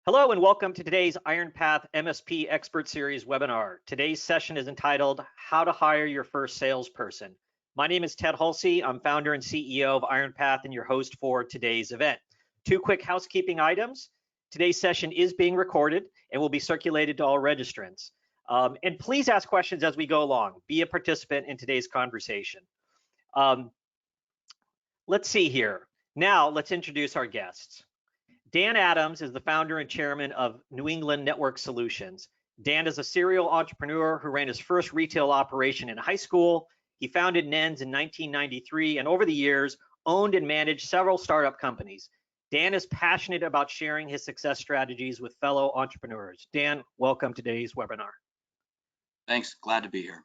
Hello and welcome to today's IronPath MSP Expert Series webinar. Today's session is entitled How to Hire Your First Salesperson. My name is Ted Hulsey. I'm founder and CEO of IronPath and your host for today's event. Two quick housekeeping items. Today's session is being recorded and will be circulated to all registrants. And please ask questions as we go along. Be a participant in today's conversation. Let's see here. Now let's introduce our guests. Dan Adams is the founder and chairman of New England Network Solutions. Dan is a serial entrepreneur who ran his first retail operation in high school. He founded NENS in 1993 and over the years owned and managed several startup companies. Dan is passionate about sharing his success strategies with fellow entrepreneurs. Dan, welcome to today's webinar. Thanks, glad to be here.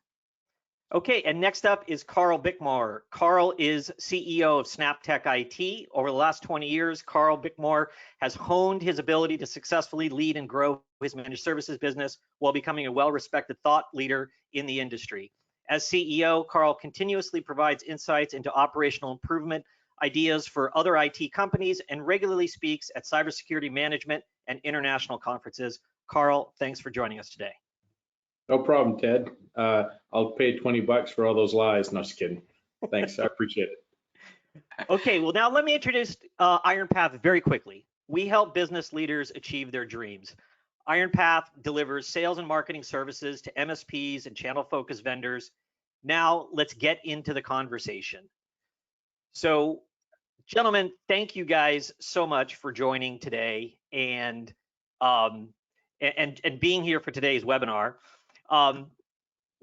Okay, and next up is Carl Bickmore. Carl is CEO of SnapTech IT. Over the last 20 years, Carl Bickmore has honed his ability to successfully lead and grow his managed services business while becoming a well-respected thought leader in the industry. As CEO, Carl continuously provides insights into operational improvement ideas for other IT companies and regularly speaks at cybersecurity management and international conferences. Carl, thanks for joining us today. No problem, Ted. I'll pay $20 for all those lies. No, just kidding. Thanks, I appreciate it. Okay, well now let me introduce IronPath very quickly. We help business leaders achieve their dreams. IronPath delivers sales and marketing services to MSPs and channel-focused vendors. Now let's get into the conversation. So, gentlemen, thank you guys so much for joining today and being here for today's webinar.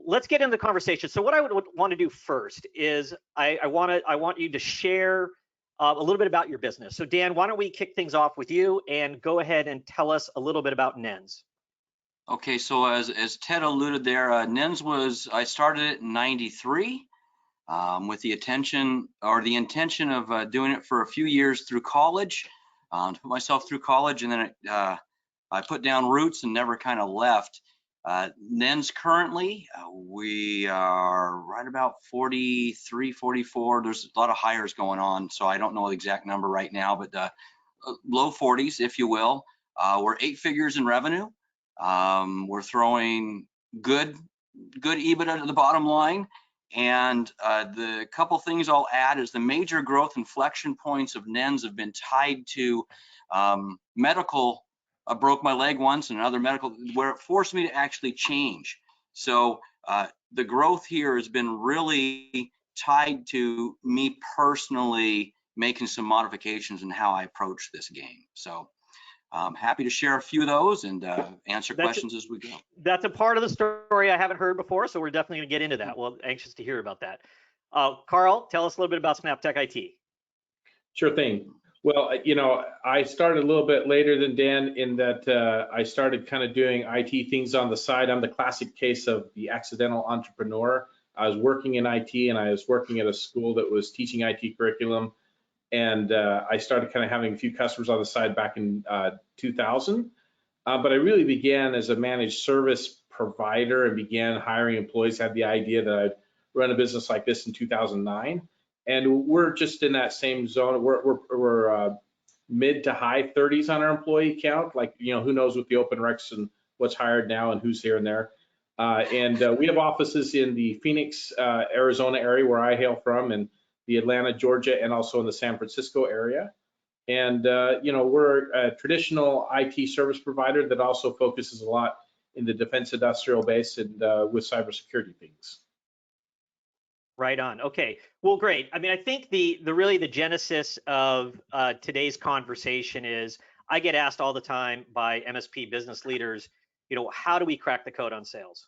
Let's get into the conversation. So what I would want to do first is I want you to share a little bit about your business. So Dan, why don't we kick things off with you and go ahead and tell us a little bit about NENS. Okay, so as Ted alluded there, I started it in '93 with the intention of doing it for a few years through college, to put myself through college, and then I put down roots and never kind of left. NENS currently, we are right about 43, 44. There's a lot of hires going on, so I don't know the exact number right now, but low 40s, if you will. We're 8 figures in revenue. We're throwing good EBITDA to the bottom line. And the couple things I'll add is the major growth inflection points of NENS have been tied to medical. I broke my leg once and another medical, where it forced me to actually change. So the growth here has been really tied to me personally making some modifications in how I approach this game. So I'm happy to share a few of those and answer questions as we go. That's a part of the story I haven't heard before, so we're definitely going to get into that. Well, anxious to hear about that. Carl, tell us a little bit about SnapTech IT. Sure thing. Well, you know, I started a little bit later than Dan in that I started kind of doing IT things on the side. I'm the classic case of the accidental entrepreneur. I was working in IT and I was working at a school that was teaching IT curriculum. And I started kind of having a few customers on the side back in 2000. But I really began as a managed service provider and began hiring employees, had the idea that I'd run a business like this in 2009. And we're just in that same zone. We're mid to high 30s on our employee count. Like, you know, who knows with the open recs and what's hired now and who's here and there. And we have offices in the Phoenix, Arizona area where I hail from, and the Atlanta, Georgia, and also in the San Francisco area. And, you know, we're a traditional IT service provider that also focuses a lot in the defense industrial base and with cybersecurity things. Right on. Okay. Well, great. I mean, I think the genesis of today's conversation is I get asked all the time by MSP business leaders, you know, how do we crack the code on sales?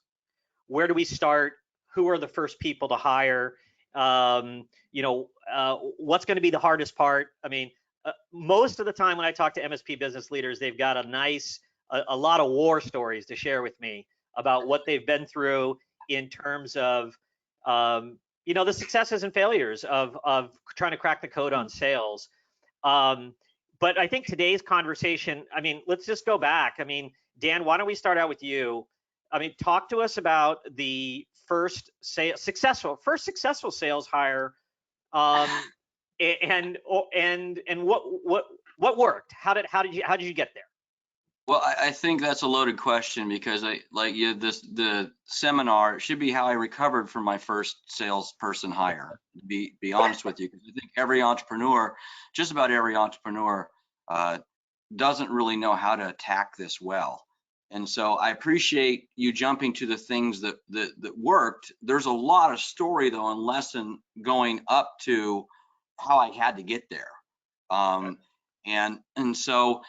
Where do we start? Who are the first people to hire? You know, what's going to be the hardest part? I mean, most of the time when I talk to MSP business leaders, they've got a lot of war stories to share with me about what they've been through in terms of you know, the successes and failures of trying to crack the code on sales. But I think today's conversation, I mean, let's just go back. I mean, Dan, why don't we start out with you? I mean, talk to us about the first successful sales hire, and what worked? How did you get there? Well, I think that's a loaded question because the seminar should be how I recovered from my first salesperson hire. To be honest with you, because I think every entrepreneur, just about every entrepreneur, doesn't really know how to attack this well. And so I appreciate you jumping to the things that worked. There's a lot of story though and lesson going up to how I had to get there. And so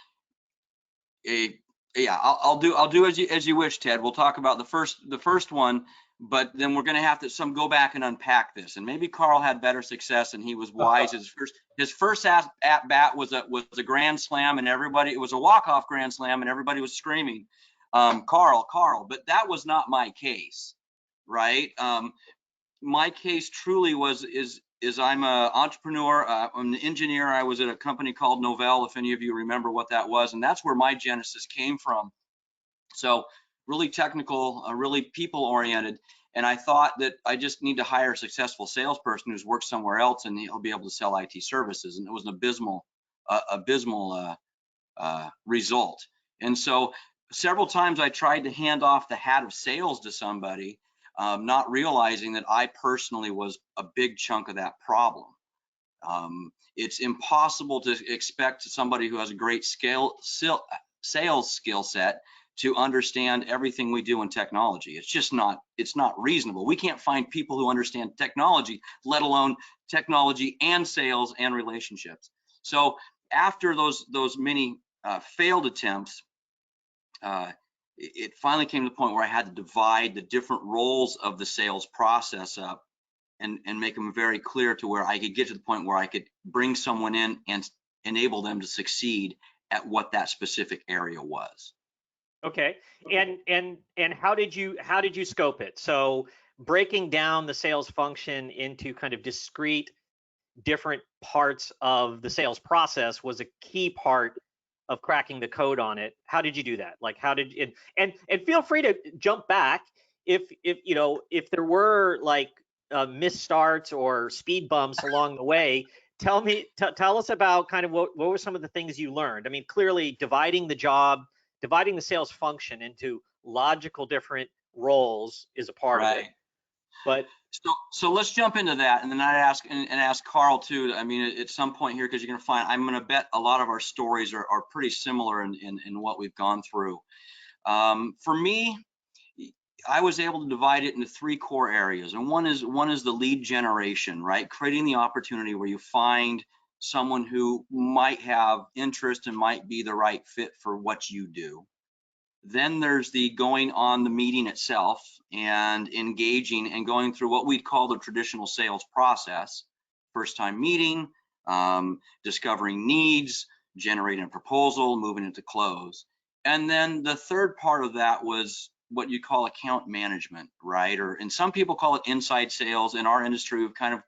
yeah, I'll do as you wish, Ted. We'll talk about the first one, but then we're going to have to go back and unpack this. And maybe Carl had better success and he was wise. His first at bat was a grand slam, and it was a walk-off grand slam, and everybody was screaming, Carl. But that was not my case, right? My case truly is I'm an entrepreneur. I'm an engineer. I was at a company called Novell, if any of you remember what that was, and that's where my genesis came from. So really technical, really people-oriented, and I thought that I just need to hire a successful salesperson who's worked somewhere else, and he'll be able to sell IT services. And it was an abysmal result. And so several times I tried to hand off the hat of sales to somebody, not realizing that I personally was a big chunk of that problem. It's impossible to expect somebody who has a great sales skill set to understand everything we do in technology. It's not reasonable. We can't find people who understand technology, let alone technology and sales and relationships. So after those many failed attempts, it finally came to the point where I had to divide the different roles of the sales process up and make them very clear to where I could get to the point where I could bring someone in and enable them to succeed at what that specific area was. Okay. And how did you scope it? So breaking down the sales function into kind of discrete different parts of the sales process was a key part of cracking the code on it. How did you do that? Like, how did it, and feel free to jump back if there were like misstarts or speed bumps along the way. Tell us about kind of what were some of the things you learned. I mean, clearly dividing the sales function into logical different roles is a part of it. But so let's jump into that, and then I ask Carl too. I mean, at some point here, because you're going to find, I'm going to bet a lot of our stories are pretty similar in what we've gone through. For me, I was able to divide it into three core areas, and one is the lead generation, right? Creating the opportunity where you find someone who might have interest and might be the right fit for what you do. Then there's the going on the meeting itself and engaging and going through what we'd call the traditional sales process. First time meeting, discovering needs, generating a proposal, moving into close. And then the third part of that was what you call account management, right? And some people call it inside sales. In our industry, we've kind of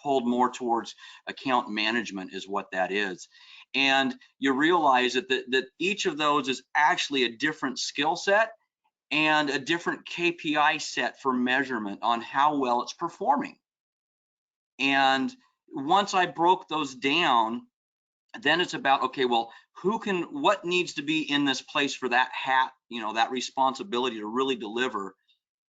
pulled more towards account management is what that is. And you realize that each of those is actually a different skill set and a different KPI set for measurement on how well it's performing. And once I broke those down, then it's about, okay, well, what needs to be in this place for that hat, that responsibility to really deliver,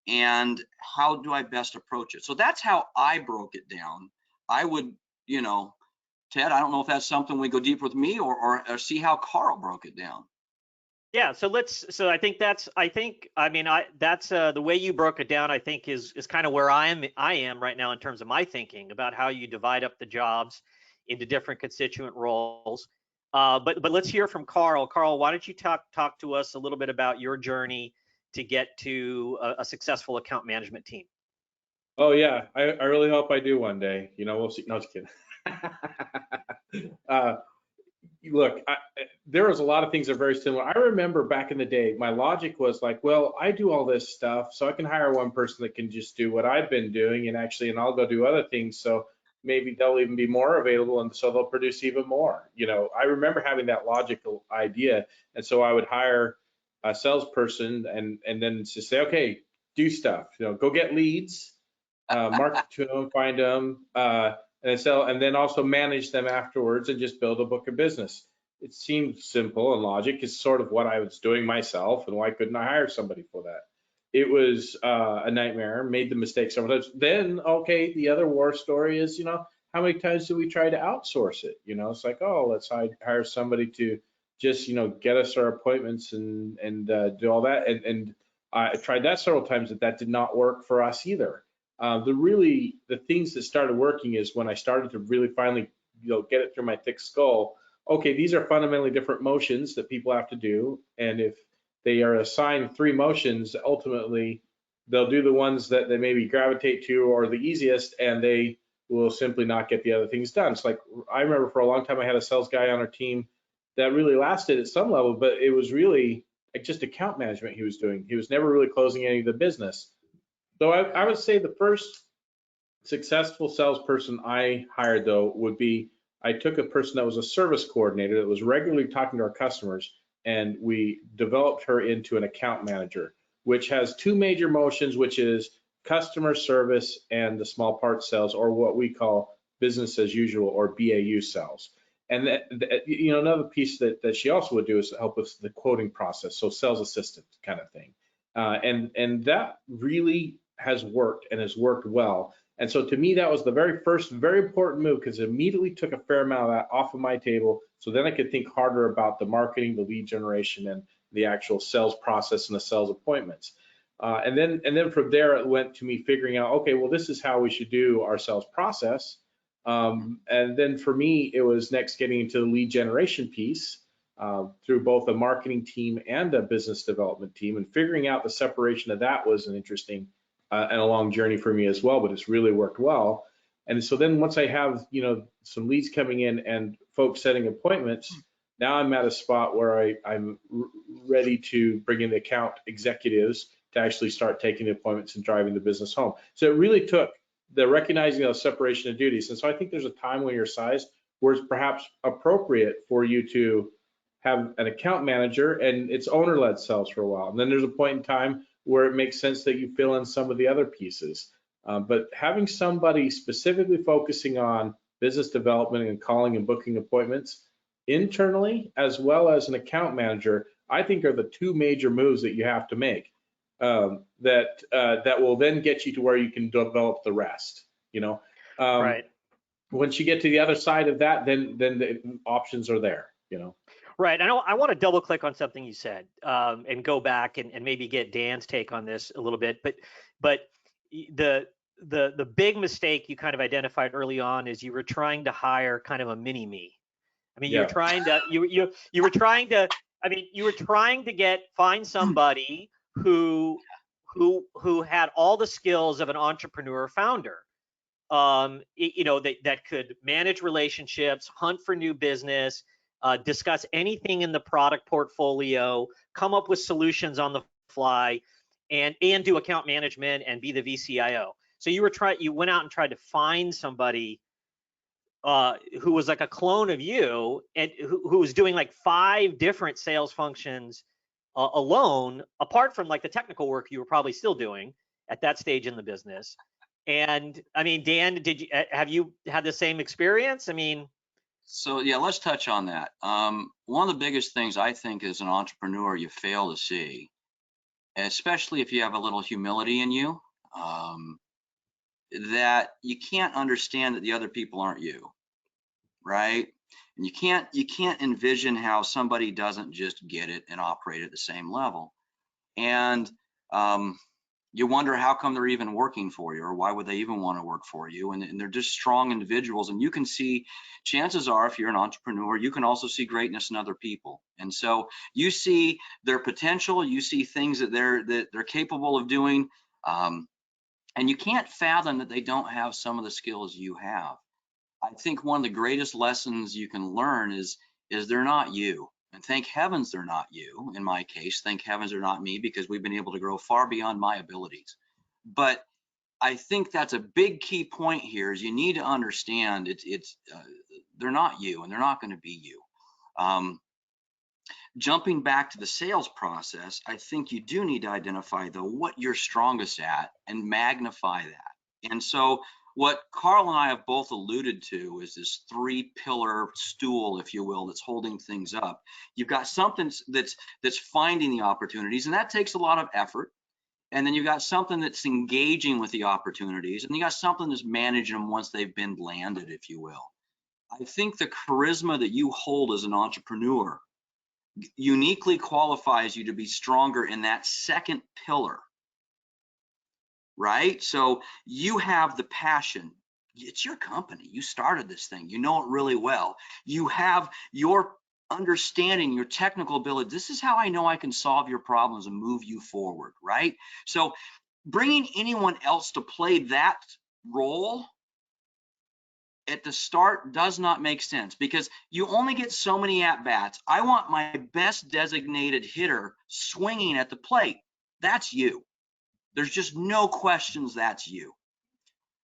and how do I best approach it? So that's how I broke it down. I would, Ted, I don't know if that's something we go deep with me or see how Carl broke it down. Yeah, so I think that's the way you broke it down, I think is kind of where I am right now in terms of my thinking about how you divide up the jobs into different constituent roles. But let's hear from Carl. Carl, why don't you talk to us a little bit about your journey to get to a successful account management team? Oh yeah, I really hope I do one day. We'll see. No, just kidding. Look, there was a lot of things that are very similar. I remember back in the day, my logic was like, well, I do all this stuff, so I can hire one person that can just do what I've been doing, and I'll go do other things. So maybe they'll even be more available, and so they'll produce even more. I remember having that logical idea, and so I would hire a salesperson and then just say, okay, do stuff. Go get leads, market to them, find them, and sell, and then also manage them afterwards and just build a book of business. it seemed simple and logic. It's sort of what I was doing myself, and why couldn't I hire somebody for that? It was a nightmare. Made the mistake several times. Then, okay, the other war story is, how many times do we try to outsource it? It's like, oh, let's hire somebody to just, get us our appointments and do all that. And I tried that several times, that did not work for us either. The things that started working is when I started to really finally, get it through my thick skull. Okay, these are fundamentally different motions that people have to do, and if they are assigned 3 motions, ultimately they'll do the ones that they maybe gravitate to or the easiest, and they will simply not get the other things done. It's like, I remember for a long time I had a sales guy on our team that really lasted at some level, but it was really like just account management he was doing. He was never really closing any of the business. So I would say the first successful salesperson I hired, though, would be I took a person that was a service coordinator that was regularly talking to our customers, and we developed her into an account manager, which has 2 major motions, which is customer service and the small part sales, or what we call business as usual, or BAU sales. And another piece that she also would do is help with the quoting process, so sales assistant kind of thing. And that really has worked and has worked well. And so to me, that was the very first, very important move, because it immediately took a fair amount of that off of my table. So then I could think harder about the marketing, the lead generation, and the actual sales process and the sales appointments. And then from there, it went to me figuring out, okay, well, this is how we should do our sales process. And then for me, it was next getting into the lead generation piece through both a marketing team and a business development team, and figuring out the separation of that was an interesting and a long journey for me as well, but it's really worked well. And so then once I have, some leads coming in and folks setting appointments, now I'm at a spot where I'm ready to bring in the account executives to actually start taking the appointments and driving the business home. So it really took the recognizing of separation of duties. And so I think there's a time when you're sized where it's perhaps appropriate for you to have an account manager and it's owner-led sales for a while. And then there's a point in time where it makes sense that you fill in some of the other pieces. But having somebody specifically focusing on business development and calling and booking appointments internally, as well as an account manager, I think are the 2 major moves that you have to make that will then get you to where you can develop the rest. Right. Once you get to the other side of that, then the options are there. Right. I want to double click on something you said and go back and maybe get Dan's take on this a little bit. But the big mistake you kind of identified early on is you were trying to hire kind of a mini me. I mean, Yeah. you were trying to you were trying to find somebody who had all the skills of an entrepreneur founder. That could manage relationships, hunt for new business, discuss anything in the product portfolio, come up with solutions on the fly, and do account management and be the VCIO. So you went out and tried to find somebody who was like a clone of you, and who was doing like 5 different sales functions alone, apart from like the technical work you were probably still doing at that stage in the business. And I mean, Dan, have you had the same experience? I mean, so yeah, let's touch on that. One of the biggest things I think as an entrepreneur you fail to see, especially if you have a little humility in you, that you can't understand that the other people aren't you, right? And you can't envision how somebody doesn't just get it and operate at the same level. And you wonder how come they're even working for you, or why would they even want to work for you? And they're just strong individuals. And you can see, chances are, if you're an entrepreneur, you can also see greatness in other people. And so you see their potential, you see things that they're capable of doing, and you can't fathom that they don't have some of the skills you have. I think one of the greatest lessons you can learn is they're not you. And thank heavens they're not you. In my case, thank heavens they're not me, because we've been able to grow far beyond my abilities. But I think that's a big key point here, is you need to understand they're not you, and they're not going to be you. Jumping back to the sales process, I think you do need to identify though what you're strongest at and magnify that. And so what Carl and I have both alluded to is this 3-pillar stool, if you will, that's holding things up. You've got something that's finding the opportunities, and that takes a lot of effort. And then you've got something that's engaging with the opportunities, and you got something that's managing them once they've been landed, if you will. I think the charisma that you hold as an entrepreneur uniquely qualifies you to be stronger in that second pillar, right? So you have the passion. It's your company. You started this thing. You know it really well. You have your understanding, your technical ability. This is how I know I can solve your problems and move you forward, right? So bringing anyone else to play that role at the start does not make sense, because you only get so many at-bats. I want my best designated hitter swinging at the plate. That's you. There's just no questions that's you.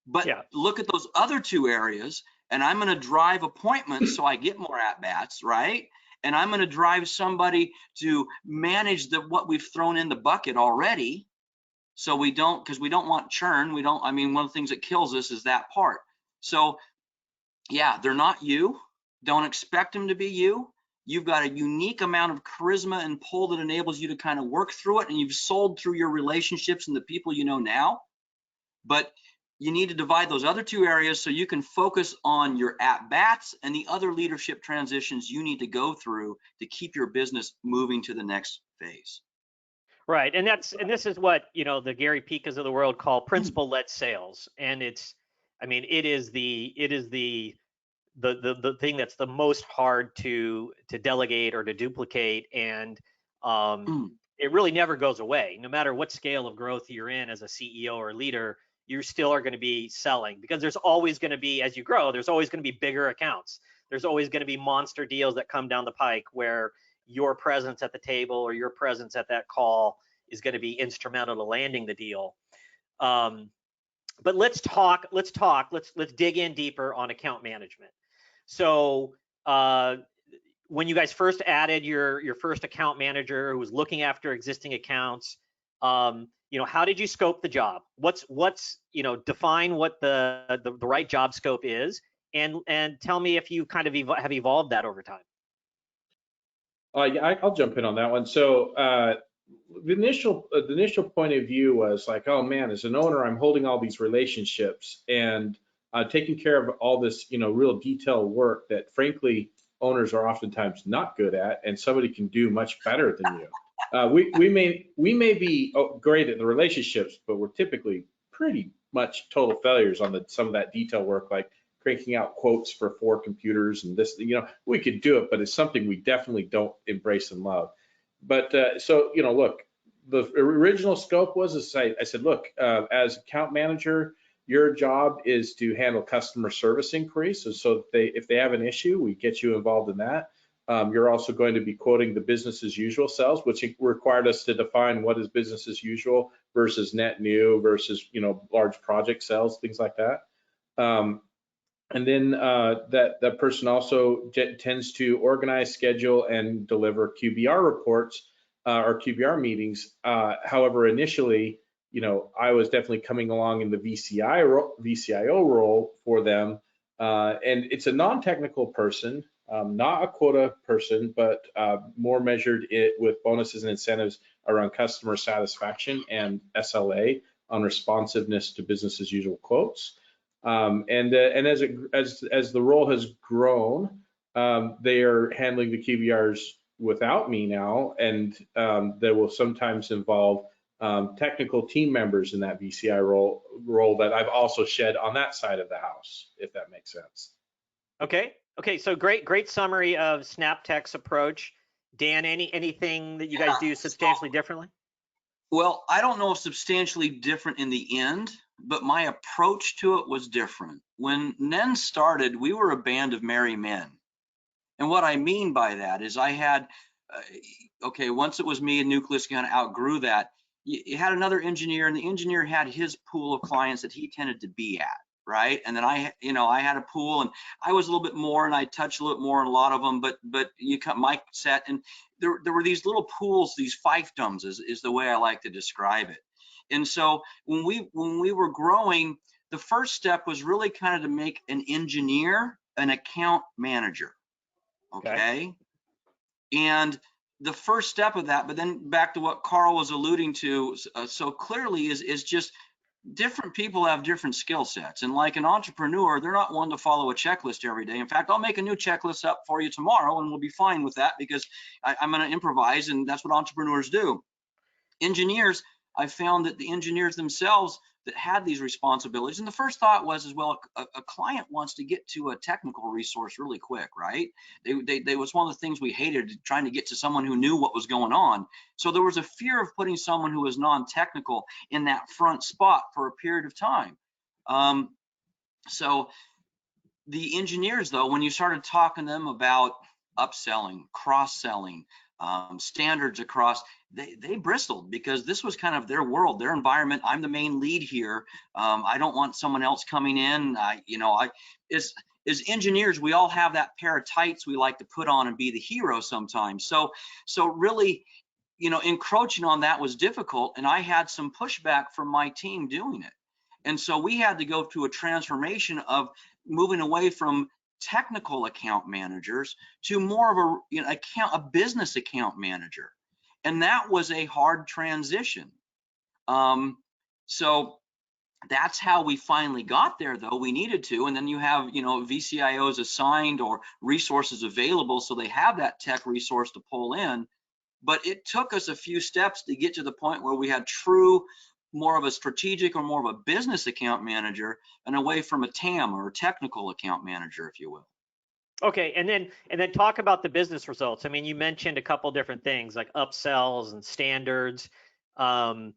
But look at those other 2 areas, and I'm going to drive appointments so I get more at-bats, right? And I'm going to drive somebody to manage what we've thrown in the bucket already, so we don't, because we don't want churn. We don't, I mean, one of the things that kills us is that part. So yeah, they're not you. Don't expect them to be you. You've got a unique amount of charisma and pull that enables you to kind of work through it, and you've sold through your relationships and the people you know now. But you need to divide those other 2 areas so you can focus on your at-bats and the other leadership transitions you need to go through to keep your business moving to the next phase. Right, and this is what, you know, the Gary Pikas of the world call principle-led sales, and it's, I mean, it is the thing that's the most hard to delegate or to duplicate, and it really never goes away. No matter what scale of growth you're in as a CEO or leader, you still are going to be selling, because there's always going to be, as you grow, there's always going to be bigger accounts. There's always going to be monster deals that come down the pike where your presence at the table or your presence at that call is going to be instrumental to landing the deal. But let's dig in deeper on account management. So when you guys first added your first account manager who was looking after existing accounts, you know, how did you scope the job? What's you know, define what the right job scope is, and tell me if you kind of have evolved that over time. Yeah, I'll jump in on that one. So the initial point of view was like, oh man, as an owner, I'm holding all these relationships and taking care of all this, you know, real detailed work that frankly owners are oftentimes not good at, and somebody can do much better than you. We may be great at the relationships, but we're typically pretty much total failures on some of that detail work, like cranking out quotes for 4 computers and this. You know, we could do it, but it's something we definitely don't embrace and love. But so, you know, look, the original scope was, I said, look, as account manager, your job is to handle customer service inquiries. So if they have an issue, we get you involved in that. You're also going to be quoting the business as usual sales, which required us to define what is business as usual versus net new versus, you know, large project sales, things like that. And then that person also tends to organize, schedule, and deliver QBR reports or QBR meetings. However, initially, you know, I was definitely coming along in the VCIO role for them. And it's a non-technical person, not a quota person, but more measured with bonuses and incentives around customer satisfaction and SLA on responsiveness to business as usual quotes. And as the role has grown, they are handling the QBRs without me now, and they will sometimes involve technical team members in that VCI role that I've also shed on that side of the house, if that makes sense. Okay. So great summary of SnapTechs approach. Dan, anything that you guys do substantially differently? Well, I don't know if substantially different in the end, but my approach to it was different. When Nen started, we were a band of merry men. And what I mean by that is I had, once it was me and Nucleus kind of outgrew that, you had another engineer, and the engineer had his pool of clients that he tended to be at, right? And then I had a pool, and I was a little bit more, and I touched a little bit more on a lot of them, but you cut my set, and there were these little pools, these fiefdoms is the way I like to describe it. And so when we were growing, the first step was really kind of to make an engineer an account manager. Okay. And the first step of that, but then back to what Carl was alluding to so clearly is just different people have different skill sets. And like an entrepreneur, they're not one to follow a checklist every day. In fact, I'll make a new checklist up for you tomorrow and we'll be fine with that because I'm going to improvise, and that's what entrepreneurs do. Engineers, I found that the engineers themselves that had these responsibilities, and the first thought was as well, a client wants to get to a technical resource really quick, right? They was one of the things we hated, trying to get to someone who knew what was going on. So there was a fear of putting someone who was non-technical in that front spot for a period of time. So the engineers, though, when you started talking to them about upselling, cross-selling, standards across, they bristled because this was kind of their world, their environment. I'm the main lead here. I don't want someone else coming in. As engineers, we all have that pair of tights we like to put on and be the hero sometimes. So really, encroaching on that was difficult, and I had some pushback from my team doing it. And so we had to go through a transformation of moving away from technical account managers to more of a business account manager, and that was a hard transition. So that's how we finally got there, though we needed to. And then you have VCIOs assigned or resources available, so they have that tech resource to pull in. But it took us a few steps to get to the point where we had more of a strategic or more of a business account manager and away from a TAM or a technical account manager, if you will. Okay, and then talk about the business results. I mean, you mentioned a couple different things like upsells and standards and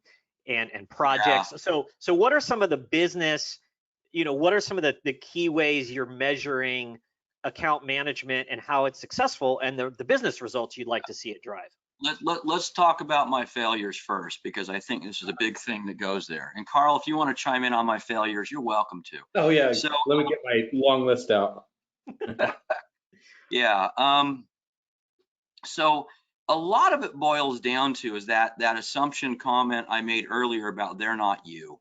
projects. Yeah. So what are some of the business, what are some of the key ways you're measuring account management and how it's successful, and the business results you'd like to see it drive? Let's talk about my failures first, because I think this is a big thing that goes there. And Carl, if you want to chime in on my failures, you're welcome to. Oh yeah, so let me get my long list out. Yeah. So a lot of it boils down to is that assumption comment I made earlier about they're not you.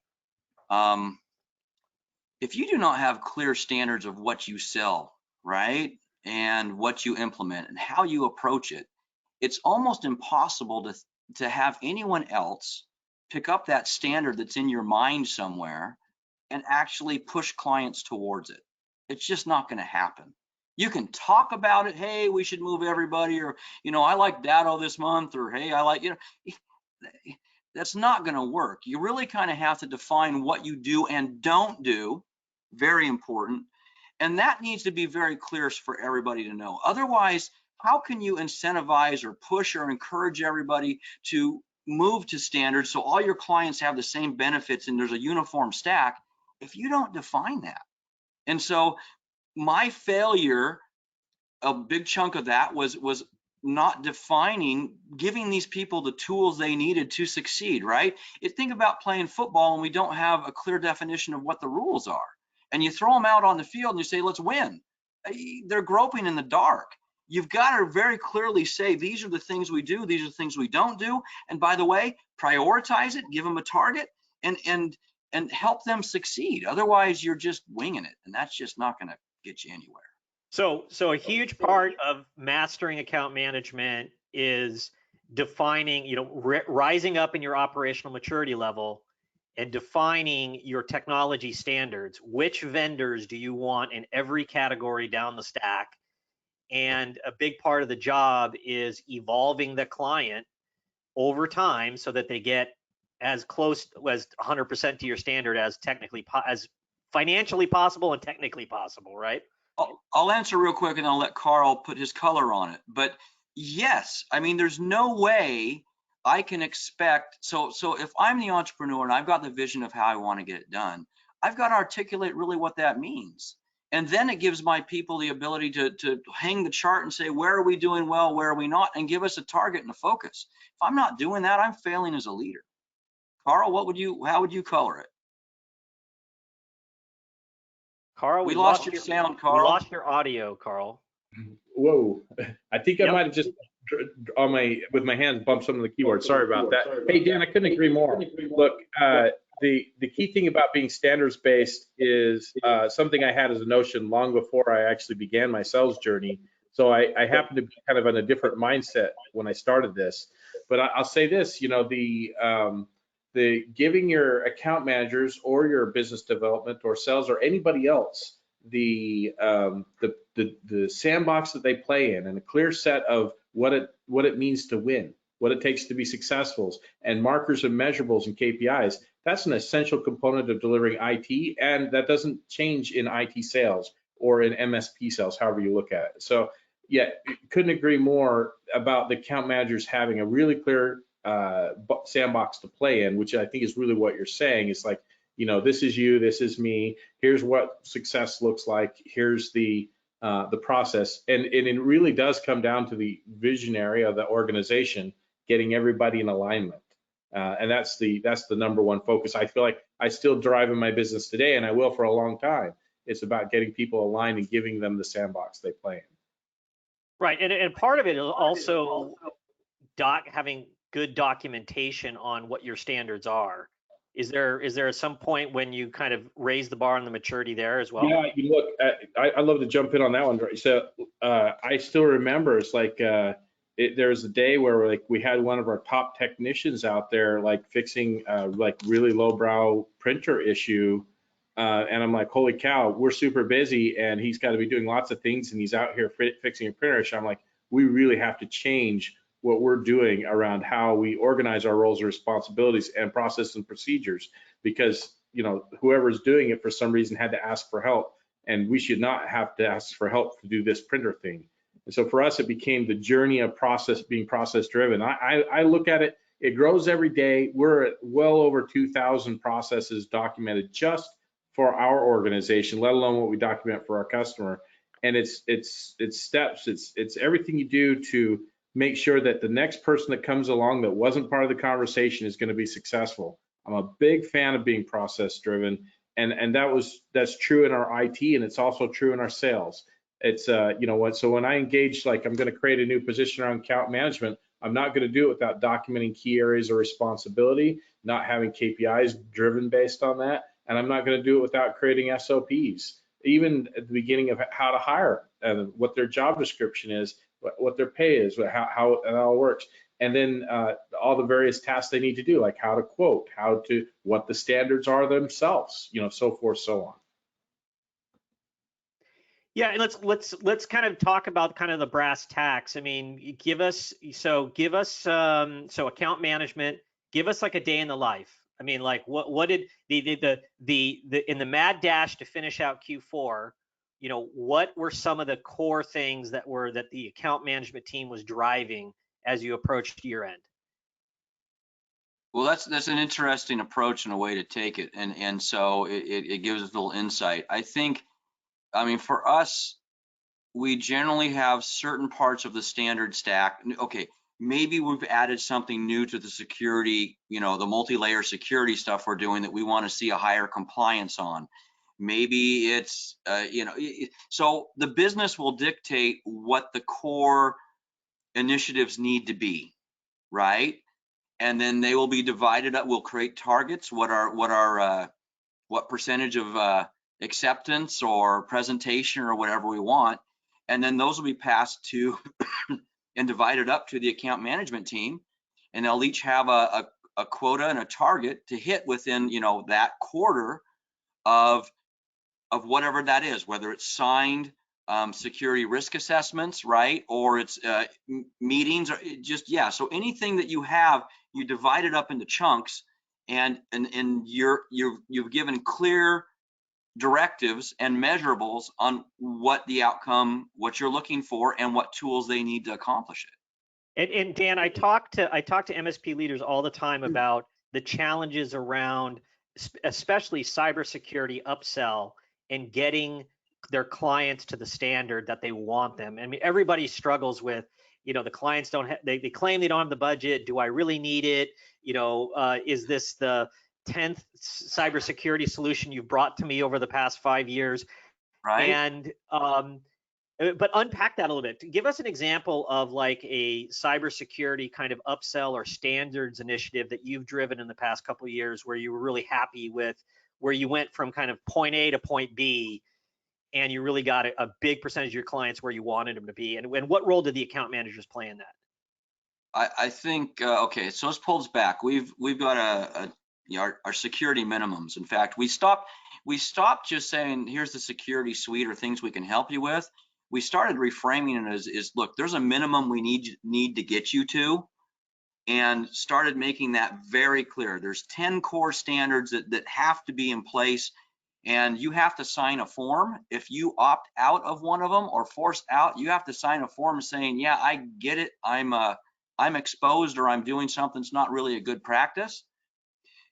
If you do not have clear standards of what you sell, right, and what you implement and how you approach it, it's almost impossible to have anyone else pick up that standard that's in your mind somewhere and actually push clients towards it. It's just not going to happen. You can talk about it. Hey, we should move everybody, or, I like Datto this month, or hey, I like, that's not going to work. You really kind of have to define what you do and don't do. Very important. And that needs to be very clear for everybody to know. Otherwise, how can you incentivize or push or encourage everybody to move to standards so all your clients have the same benefits and there's a uniform stack if you don't define that? And so my failure, a big chunk of that was not defining, giving these people the tools they needed to succeed, right? Think about playing football and we don't have a clear definition of what the rules are. And you throw them out on the field and you say, let's win. They're groping in the dark. You've got to very clearly say, these are the things we do, these are the things we don't do. And by the way, prioritize it, give them a target, and help them succeed. Otherwise, you're just winging it, and that's just not going to get you anywhere. So a huge part of mastering account management is defining, rising up in your operational maturity level and defining your technology standards. Which vendors do you want in every category down the stack? And a big part of the job is evolving the client over time so that they get as close as 100% to your standard as financially possible and technically possible, right? I'll answer real quick and I'll let Carl put his color on it. But yes, I mean, there's no way I can expect, so if I'm the entrepreneur and I've got the vision of how I want to get it done, I've got to articulate really what that means. And then it gives my people the ability to hang the chart and say, where are we doing well, where are we not, and give us a target and a focus. If I'm not doing that, I'm failing as a leader. Carl, how would you color it? Carl, we lost your sound, Carl. We lost your audio, Carl. Whoa, I think I might have just with my hands bumped some of the keyboards. Sorry about that. Hey, Dan, I couldn't agree more. Look, the key thing about being standards based is something I had as a notion long before I actually began my sales journey. So I happen to be kind of in a different mindset when I started this. But I'll say this, you know, the giving your account managers or your business development or sales or anybody else the sandbox that they play in and a clear set of what it means to win, what it takes to be successful, and markers and measurables and KPIs. That's an essential component of delivering IT, and that doesn't change in IT sales or in MSP sales, however you look at it. So yeah, couldn't agree more about the account managers having a really clear sandbox to play in, which I think is really what you're saying. Is like, you know, this is you, this is me. Here's what success looks like. Here's the process, and it really does come down to the visionary of the organization getting everybody in alignment, and that's the number one focus. I feel like I still drive in my business today, and I will for a long time. It's about getting people aligned and giving them the sandbox they play in. Right, and part of it is also having good documentation on what your standards are. Is there at some point when you kind of raise the bar on the maturity there as well? Yeah, you look, I love to jump in on that one. Right? So I still remember it's like there was a day where like we had one of our top technicians out there like fixing like really lowbrow printer issue, and I'm like, holy cow, we're super busy, and he's got to be doing lots of things, and he's out here fixing a printer issue. I'm like, we really have to change what we're doing around how we organize our roles and responsibilities and process and procedures, because you know, whoever's doing it for some reason had to ask for help, and we should not have to ask for help to do this printer thing. And so for us, it became the journey of being process driven. I look at it, it grows every day. We're at well over 2,000 processes documented just for our organization, let alone what we document for our customer. And it's steps, it's everything you do to make sure that the next person that comes along that wasn't part of the conversation is going to be successful. I'm a big fan of being process driven, and that's true in our IT, and it's also true in our sales. It's you know what, so when I engage, like I'm going to create a new position around account management, I'm not going to do it without documenting key areas of responsibility, not having KPIs driven based on that, and I'm not going to do it without creating SOPs, even at the beginning of how to hire and what their job description is, what their pay is, how it all works, and then all the various tasks they need to do, like how to quote, what the standards are themselves, you know, so forth, so on. Yeah, and let's kind of talk about kind of the brass tacks. I mean, give us so account management. Give us like a day in the life. I mean, like what did the in the mad dash to finish out Q4? You know, what were some of the core things that the account management team was driving as you approached year end? Well, that's an interesting approach and a way to take it, and so it gives us a little insight. I mean, for us, we generally have certain parts of the standard stack. Okay, maybe we've added something new to the security, you know, the multi-layer security stuff we're doing that we want to see a higher compliance on. Maybe it's, you know, so the business will dictate what the core initiatives need to be, right? And then they will be divided up. We'll create targets. What percentage of acceptance or presentation or whatever we want, and then those will be passed to and divided up to the account management team, and they'll each have a quota and a target to hit within, you know, that quarter of whatever that is, whether it's signed security risk assessments, right, or it's meetings, or just, yeah, so anything that you have, you divide it up into chunks, and you've given clear directives and measurables on what the outcome, what you're looking for, and what tools they need to accomplish it. And Dan, I talk to MSP leaders all the time about the challenges around, especially cybersecurity upsell and getting their clients to the standard that they want them. I mean, everybody struggles with, you know, the clients don't have, they claim they don't have the budget. Do I really need it? You know, is this the 10th cybersecurity solution you've brought to me over the past 5 years? Right. And But unpack that a little bit. Give us an example of like a cybersecurity kind of upsell or standards initiative that you've driven in the past couple of years where you were really happy with, where you went from kind of point A to point B and you really got a big percentage of your clients where you wanted them to be. And what role did the account managers play in that? I think, okay, so let's pull this back. We've got our security minimums. In fact, we stopped just saying, here's the security suite or things we can help you with. We started reframing it as look, there's a minimum we need to get you to, and started making that very clear. There's 10 core standards that have to be in place, and you have to sign a form. If you opt out of one of them or forced out, you have to sign a form saying, yeah, I get it, I'm exposed or I'm doing something that's not really a good practice.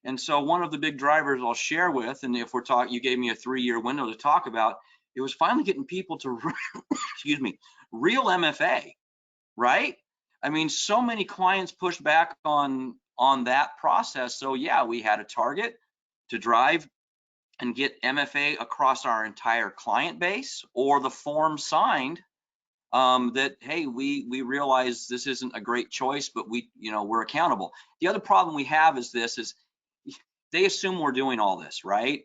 And so one of the big drivers I'll share with, and if we're talking, you gave me a 3-year window to talk about, it was finally getting people to, excuse me, real MFA, right? I mean, so many clients pushed back on that process. So yeah, we had a target to drive and get MFA across our entire client base, or the form signed that, hey, we realize this isn't a great choice, but we're accountable. The other problem we have is they assume we're doing all this, right?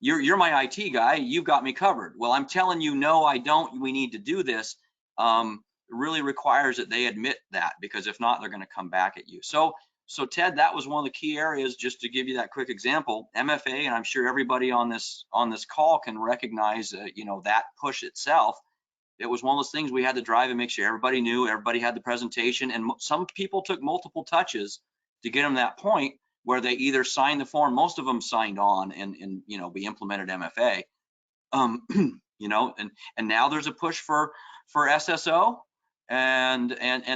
You're my IT guy, you've got me covered. Well, I'm telling you, no, I don't. We need to do this. It really requires that they admit that, because if not, they're going to come back at you. So Ted, that was one of the key areas, just to give you that quick example. MFA, and I'm sure everybody on this call can recognize, that push itself. It was one of those things we had to drive and make sure everybody knew, everybody had the presentation, and some people took multiple touches to get them that point where they either signed the form, most of them signed on, and we implemented MFA. And now there's a push for SSO and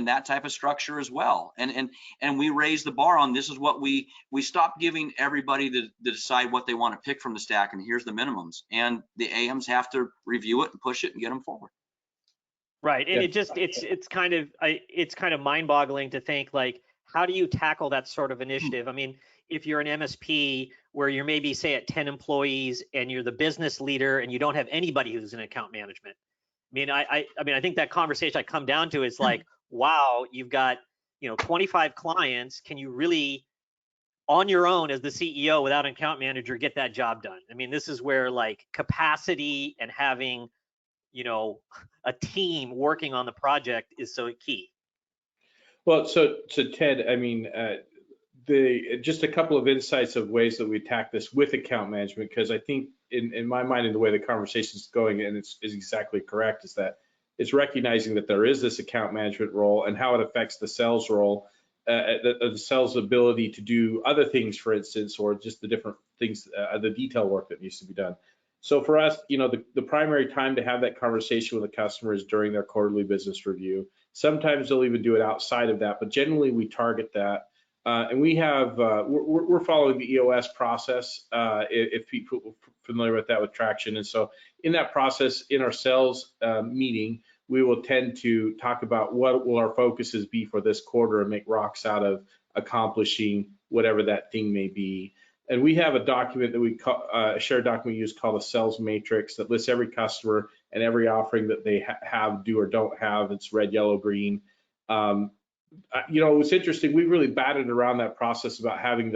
that type of structure as well. And we raised the bar on this is what we stopped giving everybody to decide what they want to pick from the stack, and here's the minimums, and the AMs have to review it and push it and get them forward. Right, and yeah. it's kind of mind-boggling to think, like, how do you tackle that sort of initiative? I mean, if you're an MSP where you're maybe, say, at 10 employees and you're the business leader and you don't have anybody who's in account management. I think that conversation I come down to is like, wow, you've got 25 clients. Can you really, on your own as the CEO without an account manager, get that job done? I mean, this is where like capacity and having a team working on the project is so key. Well, so Ted, I mean, just a couple of insights of ways that we attack this with account management, because I think in my mind, and the way the conversation is going, and it's exactly correct, is that it's recognizing that there is this account management role and how it affects the sales role, the sales ability to do other things, for instance, or just the different things, the detail work that needs to be done. So for us, the primary time to have that conversation with a customer is during their quarterly business review. Sometimes they'll even do it outside of that, but generally we target that. And we have, we're following the EOS process, if people are familiar with that with Traction. And so in that process, in our sales meeting, we will tend to talk about what will our focuses be for this quarter and make rocks out of accomplishing whatever that thing may be. And we have a document that we call, a shared document we use called a sales matrix that lists every customer and every offering that they have, do or don't have. It's red, yellow, green. It's interesting. We've really batted around that process about having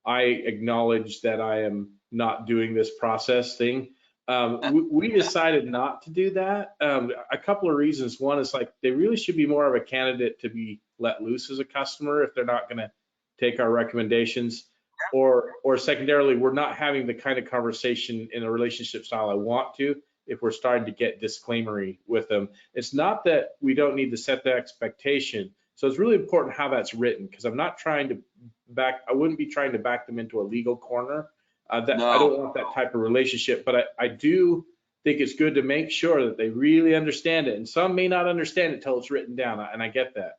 I acknowledge that I am not doing this process thing. We decided not to do that. A couple of reasons. One is like they really should be more of a candidate to be let loose as a customer if they're not going to take our recommendations. Or secondarily, we're not having the kind of conversation in a relationship style I want to if we're starting to get disclaimery with them. It's not that we don't need to set the expectation. So it's really important how that's written, because I'm not trying to I wouldn't be trying to back them into a legal corner. No. I don't want that type of relationship, but I do think it's good to make sure that they really understand it. And some may not understand it until it's written down, and I get that.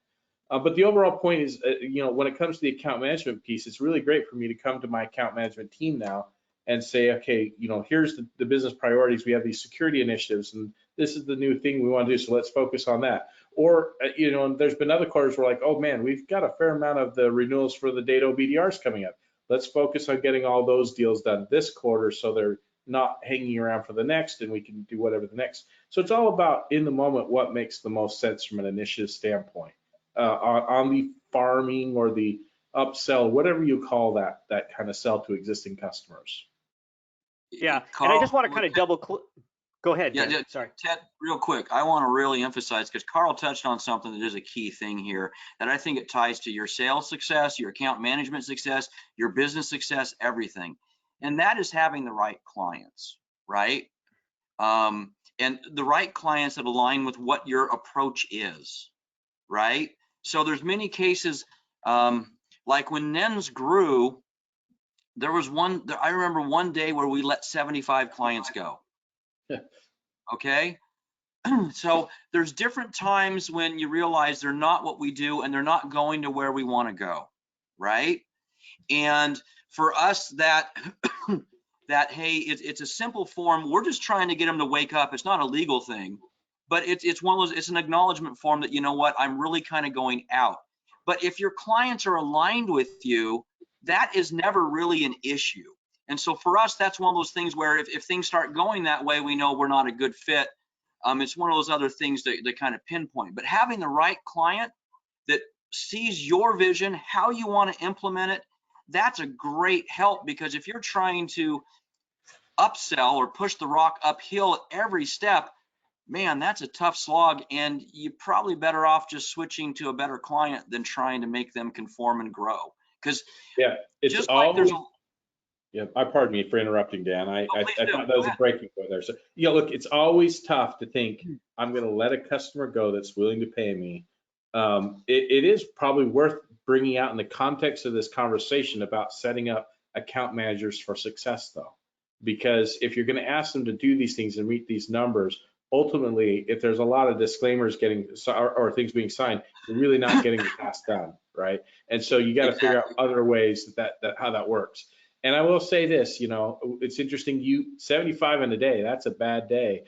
But the overall point is, when it comes to the account management piece, it's really great for me to come to my account management team now and say, okay, here's the business priorities. We have these security initiatives, and this is the new thing we want to do, so let's focus on that. Or, there's been other quarters where like, oh man, we've got a fair amount of the renewals for the data BDRs coming up. Let's focus on getting all those deals done this quarter so they're not hanging around for the next, and we can do whatever the next. So it's all about in the moment what makes the most sense from an initiative standpoint on the farming or the upsell, whatever you call that kind of sell to existing customers. Yeah, Carl, and I just want to kind of go ahead. Yeah, Ben. Sorry. Ted, real quick, I want to really emphasize, because Carl touched on something that is a key thing here, and I think it ties to your sales success, your account management success, your business success, everything. And that is having the right clients, right? And the right clients that align with what your approach is, right? So there's many cases, like when Nens grew, there was I remember one day where we let 75 clients go. Okay. So there's different times when you realize they're not what we do and they're not going to where we want to go, right? And for us, that hey, it's a simple form. We're just trying to get them to wake up. It's not a legal thing, but it's one of those. It's an acknowledgement form that, you know what, I'm really kind of going out. But if your clients are aligned with you, that is never really an issue. And so for us, that's one of those things where if things start going that way, we know we're not a good fit. It's one of those other things that kind of pinpoint. But having the right client that sees your vision, how you want to implement it, that's a great help, because if you're trying to upsell or push the rock uphill at every step, man, that's a tough slog, and you're probably better off just switching to a better client than trying to make them conform and grow. Because yeah, it's just always, like there's yeah, pardon me for interrupting, Dan. I thought that was a a breaking point there. So, yeah, look, it's always tough to think I'm going to let a customer go that's willing to pay me. It is probably worth bringing out in the context of this conversation about setting up account managers for success, though, because if you're going to ask them to do these things and meet these numbers, ultimately, if there's a lot of disclaimers getting or things being signed, you're really not getting the task done, right? And so you got to figure out other ways that how that works. And I will say this, you know, it's interesting. 75 in a day, that's a bad day.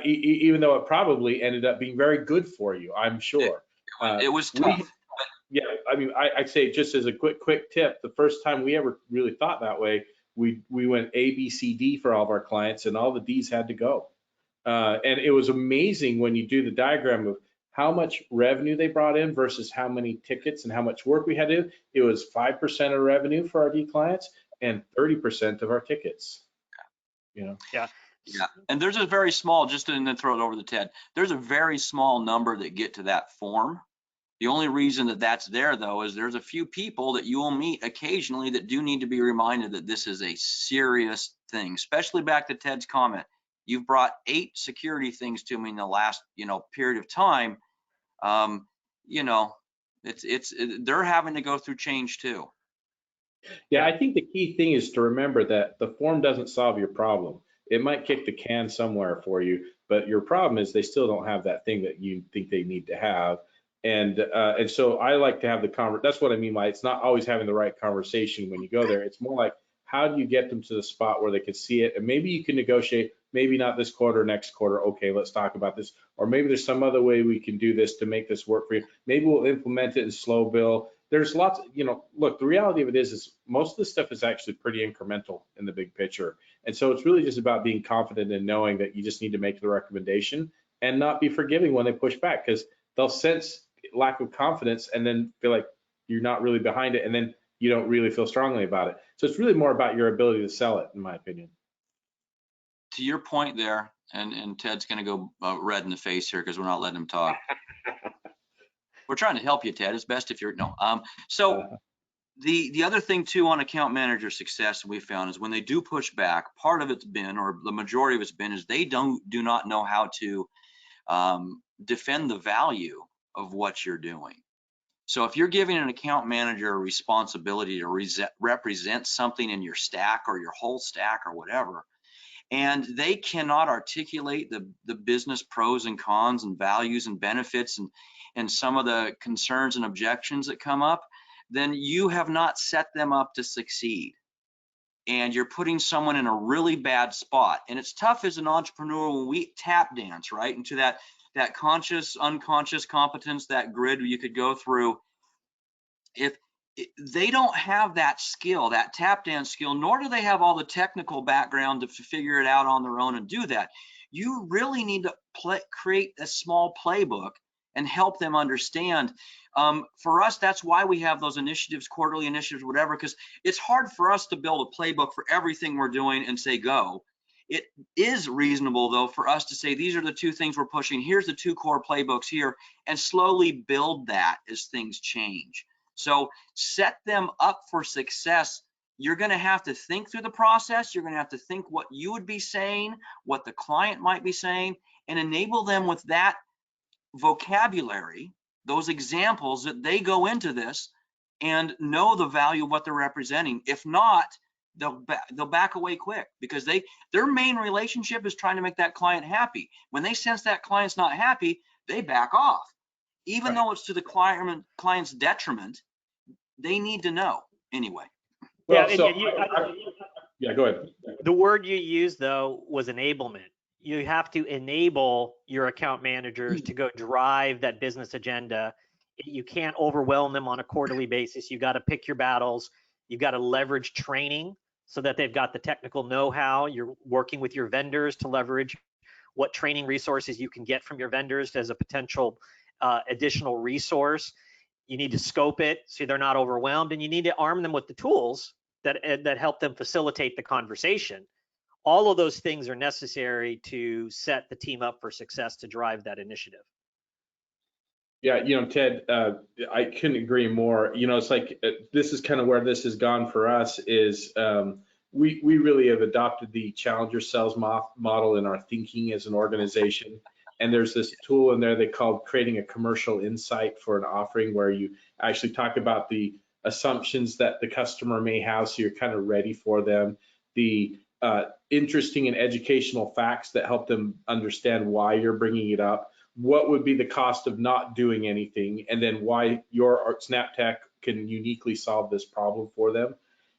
Even though it probably ended up being very good for you, I'm sure. It was tough. Yeah, I mean, I'd say just as a quick tip, the first time we ever really thought that way, we went A, B, C, D for all of our clients, and all the D's had to go. And it was amazing when you do the diagram of how much revenue they brought in versus how many tickets and how much work we had to do. It was 5% of revenue for our D clients and 30% of our tickets. You know. Yeah. Yeah, and there's a very small, just to then throw it over to Ted, there's a very small number that get to that form. The only reason that that's there, though, is there's a few people that you will meet occasionally that do need to be reminded that this is a serious thing, especially back to Ted's comment. You've brought 8 security things to me in the last, period of time. They're having to go through change too. Yeah, I think the key thing is to remember that the form doesn't solve your problem. It might kick the can somewhere for you, but your problem is they still don't have that thing that you think they need to have. And so I like to have the conversation. That's what I mean by it's not always having the right conversation when you go there. It's more like, how do you get them to the spot where they can see it? And maybe you can negotiate, maybe not this quarter, next quarter. Okay, let's talk about this. Or maybe there's some other way we can do this to make this work for you. Maybe we'll implement it in slow bill. There's lots, look, the reality of it is most of this stuff is actually pretty incremental in the big picture. And so it's really just about being confident and knowing that you just need to make the recommendation and not be forgiving when they push back, because they'll sense lack of confidence and then feel like you're not really behind it, and then you don't really feel strongly about it. So it's really more about your ability to sell it, in my opinion. To your point there, and Ted's going to go red in the face here because we're not letting him talk. We're trying to help you, Ted. It's best if you're the other thing too on account manager success we found is when they do push back, part of it's been, or the majority of it's been, is they do not know how to defend the value of what you're doing. So if you're giving an account manager a responsibility to represent something in your stack or your whole stack or whatever, and they cannot articulate the business pros and cons and values and benefits and some of the concerns and objections that come up, then you have not set them up to succeed. And you're putting someone in a really bad spot. And it's tough as an entrepreneur when we tap dance, right, into that conscious, unconscious competence, that grid you could go through. they don't have that skill, that tap dance skill, nor do they have all the technical background to figure it out on their own and do that. You really need to create a small playbook and help them understand. For us, that's why we have those initiatives, quarterly initiatives, whatever, because it's hard for us to build a playbook for everything we're doing and say go. It is reasonable, though, for us to say these are the 2 things we're pushing. Here's the 2 core playbooks here, and slowly build that as things change. So set them up for success. You're going to have to think through the process. You're going to have to think what you would be saying, what the client might be saying, and enable them with that vocabulary, those examples, that they go into this and know the value of what they're representing. If not, they'll back away quick, because their main relationship is trying to make that client happy. When they sense that client's not happy, they back off. Even though it's to the client's detriment, they need to know anyway. Well, yeah, so yeah, go ahead. the word you used though was enablement. You have to enable your account managers to go drive that business agenda. You can't overwhelm them on a quarterly basis. You got to pick your battles. You got to leverage training so that they've got the technical know-how. You're working with your vendors to leverage what training resources you can get from your vendors as a potential additional resource. You need to scope it so they're not overwhelmed, and you need to arm them with the tools that help them facilitate the conversation. All of those things are necessary to set the team up for success to drive that initiative. Yeah, Ted, I couldn't agree more. It's like this is kind of where this has gone for us is we really have adopted the challenger sales model in our thinking as an organization. And there's this tool in there they call creating a commercial insight for an offering, where you actually talk about the assumptions that the customer may have, so you're kind of ready for them. The interesting and educational facts that help them understand why you're bringing it up. What would be the cost of not doing anything, and then why your SnapTech can uniquely solve this problem for them.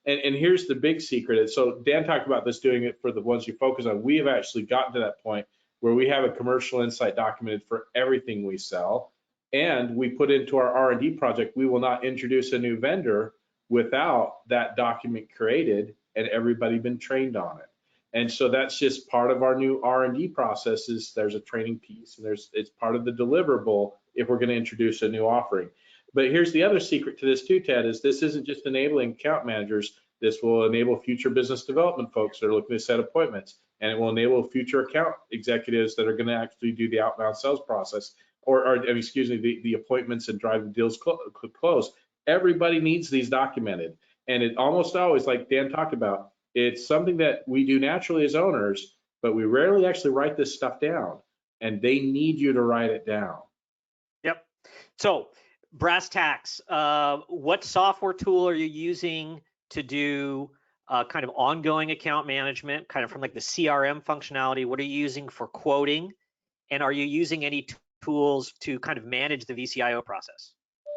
And here's the big secret. So Dan talked about this, doing it for the ones you focus on. We have actually gotten to that point where we have a commercial insight documented for everything we sell, and we put into our R&D project, we will not introduce a new vendor without that document created and everybody been trained on it. And so that's just part of our new R&D processes. There's a training piece, and it's part of the deliverable if we're going to introduce a new offering. But here's the other secret to this too, Ted, is this isn't just enabling account managers. This will enable future business development folks that are looking to set appointments, and it will enable future account executives that are going to actually do the outbound sales process, or excuse me, the appointments and drive the deals close. Everybody needs these documented, and it almost always, like Dan talked about, it's something that we do naturally as owners, but we rarely actually write this stuff down, and they need you to write it down. Yep. So brass tacks, what software tool are you using to do kind of ongoing account management, kind of from like the CRM functionality? What are you using for quoting? And are you using any tools to kind of manage the VCIO process?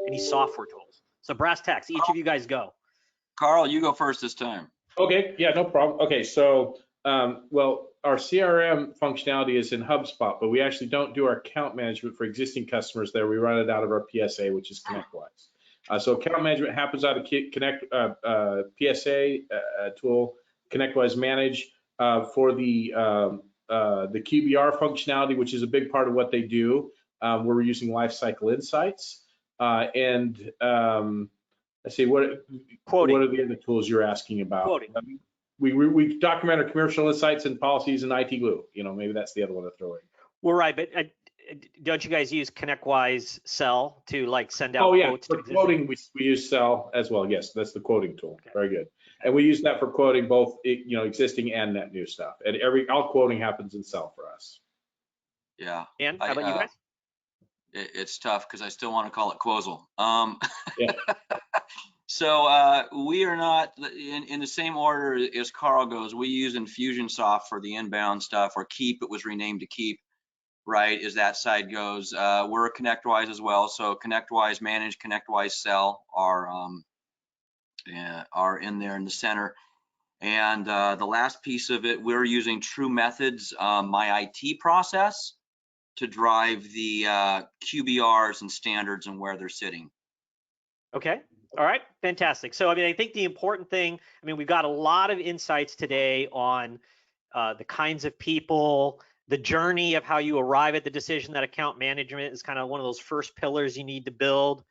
Any software tools? So brass tacks, each of you guys go. Carl, you go first this time. Okay, yeah, no problem. Okay, so, well, our CRM functionality is in HubSpot, but we actually don't do our account management for existing customers there. We run it out of our PSA, which is ConnectWise. So account management happens out of PSA tool, ConnectWise Manage. For the QBR functionality, which is a big part of what they do, we're using Lifecycle Insights. Let's see, what are the other tools you're asking about? Quoting. We document our commercial insights and policies in IT Glue. Maybe that's the other one to throw in. Well, right, but don't you guys use ConnectWise Sell to like send out quotes? For quoting, we use Sell as well. Yes, that's the quoting tool. Okay. Very good. And we use that for quoting both existing and net new stuff. And all quoting happens in Sell for us. Yeah. And how about you guys? It's tough because I still want to call it Quozel. Yeah. So we are not in the same order as Carl goes. We use Infusionsoft for the inbound stuff, or Keep. It was renamed to Keep, right? As that side goes, we're ConnectWise as well. So ConnectWise Manage, ConnectWise Sell are in there in the center. And the last piece of it, we're using True Methods, my IT process, to drive the QBRs and standards and where they're sitting. Okay. All right, fantastic. So, I mean, I think the important thing, I mean, we've got a lot of insights today on the kinds of people, the journey of how you arrive at the decision that account management is kind of one of those first pillars you need to build.